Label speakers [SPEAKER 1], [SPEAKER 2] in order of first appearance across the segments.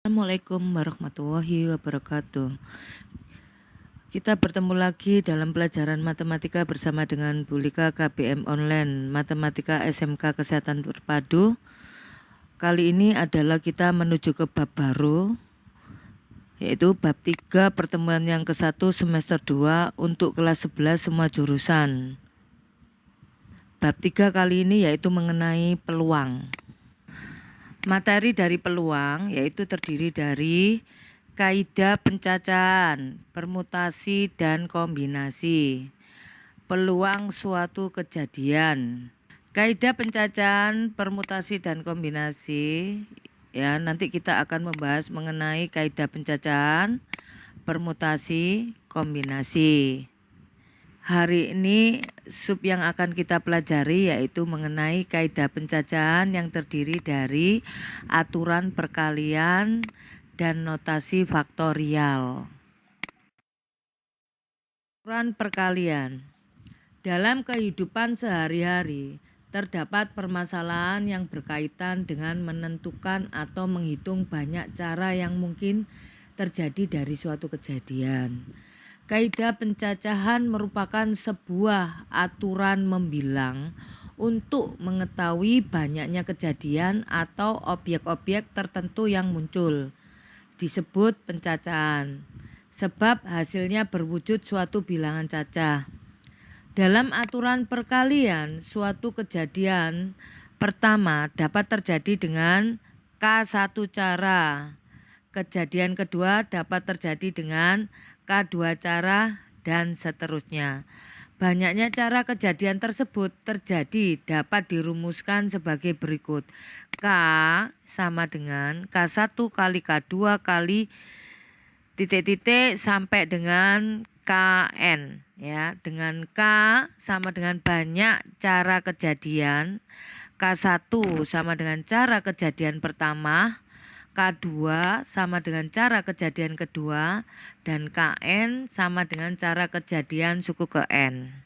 [SPEAKER 1] Assalamualaikum warahmatullahi wabarakatuh. Kita bertemu lagi dalam pelajaran matematika bersama dengan Bu Lika KBM Online Matematika SMK Kesehatan Terpadu. Kali ini adalah kita menuju ke bab baru, yaitu bab 3 pertemuan yang ke-1 semester 2 untuk kelas 11 semua jurusan. Bab 3 kali ini yaitu mengenai peluang. Materi dari peluang yaitu terdiri dari kaidah pencacahan, permutasi dan kombinasi, peluang suatu kejadian. Kaidah pencacahan, permutasi dan kombinasi, ya nanti kita akan membahas mengenai kaidah pencacahan, permutasi, kombinasi. Hari ini sub yang akan kita pelajari yaitu mengenai kaidah pencacahan yang terdiri dari aturan perkalian dan notasi faktorial. Aturan perkalian. Dalam kehidupan sehari-hari terdapat permasalahan yang berkaitan dengan menentukan atau menghitung banyak cara yang mungkin terjadi dari suatu kejadian. Kaidah pencacahan merupakan sebuah aturan membilang untuk mengetahui banyaknya kejadian atau objek-objek tertentu yang muncul. Disebut pencacahan, sebab hasilnya berwujud suatu bilangan cacah. Dalam aturan perkalian, suatu kejadian pertama dapat terjadi dengan K1 cara. Kejadian kedua dapat terjadi dengan K2 cara dan seterusnya. Banyaknya cara kejadian tersebut terjadi dapat dirumuskan sebagai berikut. K sama dengan K1 kali K2 kali titik-titik sampai dengan Kn, ya. Dengan K sama dengan banyak cara kejadian, K1 sama dengan cara kejadian pertama, K2 sama dengan cara kejadian kedua, dan Kn sama dengan cara kejadian suku ke N.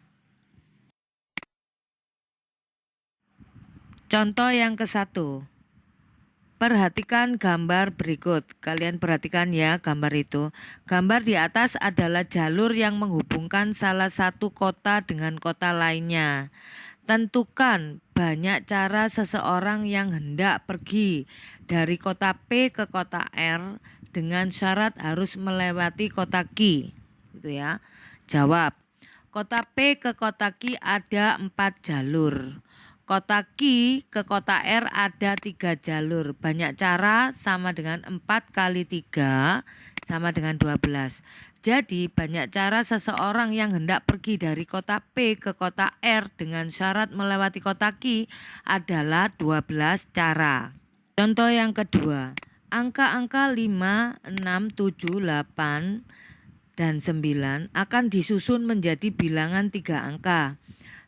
[SPEAKER 1] Contoh yang ke-1. Perhatikan gambar berikut. Kalian perhatikan ya gambar itu. Gambar di atas adalah jalur yang menghubungkan salah satu kota dengan kota lainnya. Tentukan banyak cara seseorang yang hendak pergi dari kota P ke kota R dengan syarat harus melewati kota Q. Gitu ya. Jawab. Kota P ke kota Q ada 4 jalur. Kota Q ke kota R ada 3 jalur. Banyak cara sama dengan 4 kali 3 sama dengan 12. Jadi banyak cara seseorang yang hendak pergi dari kota P ke kota R dengan syarat melewati kota Q adalah 12 cara. Contoh yang kedua, angka-angka 5, 6, 7, 8, dan 9 akan disusun menjadi bilangan 3 angka.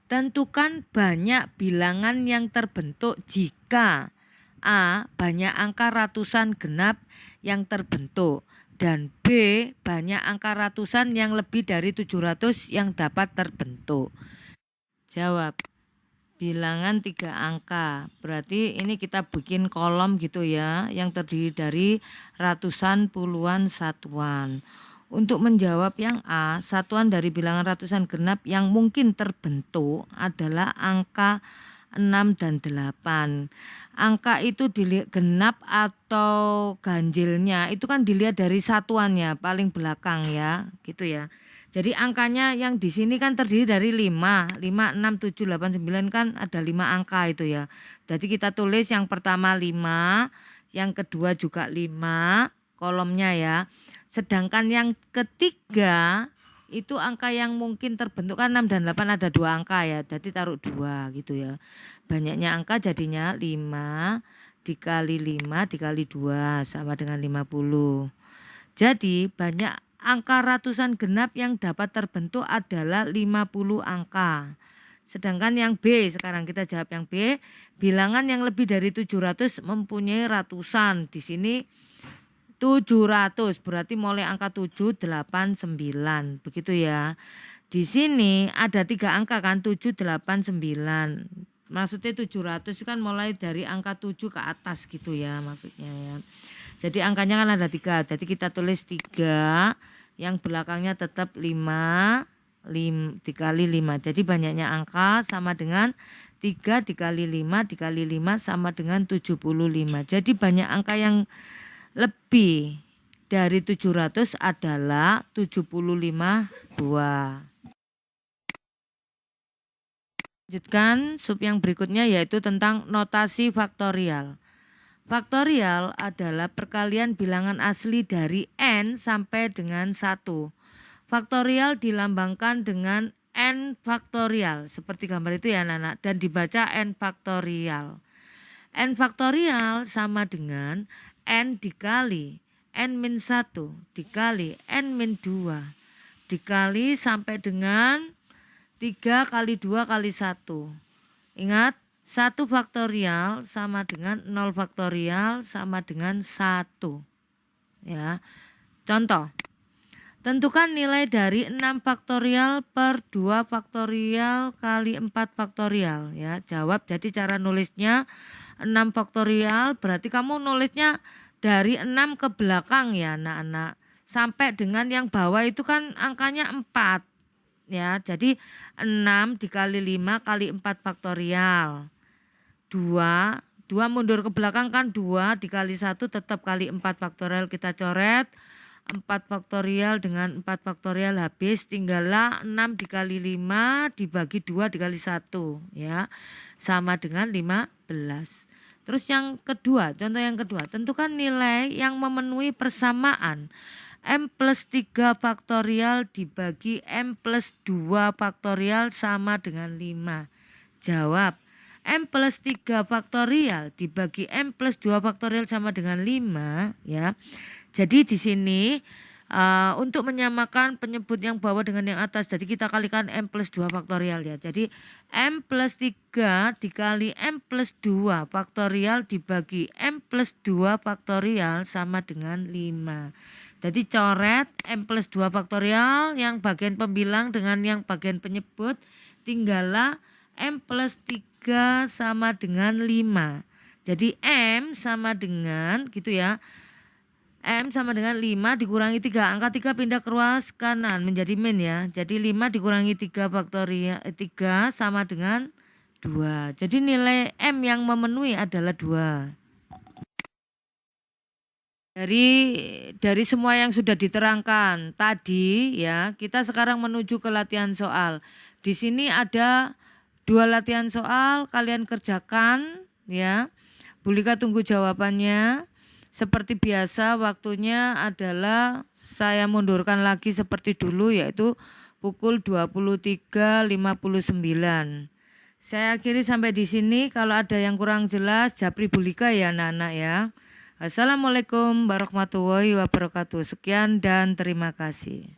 [SPEAKER 1] Tentukan banyak bilangan yang terbentuk jika A. Banyak angka ratusan genap yang terbentuk, dan B. Banyak angka ratusan yang lebih dari 700 yang dapat terbentuk. Jawab. Bilangan 3 angka. Berarti ini kita bikin kolom gitu ya, yang terdiri dari ratusan, puluhan, satuan. Untuk menjawab yang A, satuan dari bilangan ratusan genap yang mungkin terbentuk adalah angka 6 dan 8. Angka itu dilihat genap atau ganjilnya itu kan dilihat dari satuannya paling belakang ya, gitu ya. Jadi angkanya yang di sini kan terdiri dari 5, 5, 6, 7, 8, 9 kan ada 5 angka itu ya. Jadi kita tulis yang pertama 5, yang kedua juga 5, kolomnya ya. Sedangkan yang ketiga itu angka yang mungkin terbentuk kan 6 dan 8 ada 2 angka ya. Jadi taruh 2 gitu ya. Banyaknya angka jadinya 5 dikali 5 dikali 2 sama dengan 50. Jadi banyak angka ratusan genap yang dapat terbentuk adalah 50 angka. Sedangkan yang B, sekarang kita jawab yang B, bilangan yang lebih dari 700 mempunyai ratusan. Di sini 700 berarti mulai angka 7, 8, 9. Begitu ya. Di sini ada 3 angka kan 7, 8, 9. Maksudnya 700 kan mulai dari angka 7 ke atas gitu ya maksudnya ya. Jadi angkanya kan ada 3. Jadi kita tulis 3, yang belakangnya tetap 5 dikali 5. Jadi banyaknya angka sama dengan 3 dikali 5 dikali 5 sama dengan 75. Jadi banyak angka yang lebih dari 700 adalah 75 buah. Lanjutkan sub yang berikutnya yaitu tentang notasi faktorial. Faktorial adalah perkalian bilangan asli dari n sampai dengan 1. Faktorial dilambangkan dengan n faktorial seperti gambar itu ya anak-anak, dan dibaca n faktorial. N faktorial sama dengan n dikali n-1 dikali n-2 dikali sampai dengan 3 kali 2 kali 1. Ingat, 1 faktorial sama dengan 0 faktorial sama dengan 1. Ya. Contoh, tentukan nilai dari 6 faktorial per 2 faktorial kali 4 faktorial. Ya, jawab. Jadi cara nulisnya 6 faktorial berarti kamu nulisnya dari 6 ke belakang ya anak-anak. Sampai dengan yang bawah itu kan angkanya 4. Ya, jadi 6 dikali 5 kali 4 faktorial. 2 mundur ke belakang kan 2 dikali 1 tetap kali 4 faktorial kita coret. 4 faktorial dengan 4 faktorial habis, tinggallah 6 dikali 5 dibagi 2 dikali 1 ya. Sama dengan 15. Terus yang kedua, contoh yang kedua, tentukan nilai yang memenuhi persamaan M plus 3 faktorial dibagi M plus 2 faktorial sama dengan 5. Jawab, M plus 3 faktorial dibagi M plus 2 faktorial sama dengan 5 ya. Jadi di sini untuk menyamakan penyebut yang bawah dengan yang atas, jadi kita kalikan M plus 2 faktorial ya. Jadi M plus 3 dikali M plus 2 faktorial dibagi M plus 2 faktorial sama dengan 5. Jadi coret M plus 2 faktorial yang bagian pembilang dengan yang bagian penyebut, tinggallah M plus 3 sama dengan 5. Jadi M sama dengan gitu ya. M sama dengan 5 dikurangi 3. Angka 3 pindah ke ruas kanan menjadi min ya. Jadi 5 dikurangi 3 faktorial 3 sama dengan 2. Jadi nilai M yang memenuhi adalah 2. Dari semua yang sudah diterangkan tadi ya, kita sekarang menuju ke latihan soal. Di sini ada 2 latihan soal, kalian kerjakan ya. Bulika tunggu jawabannya. Seperti biasa waktunya adalah saya mundurkan lagi seperti dulu yaitu pukul 23.59. Saya akhiri sampai di sini. Kalau ada yang kurang jelas japri Bulika ya anak-anak ya. Assalamualaikum warahmatullahi wabarakatuh. Sekian dan terima kasih.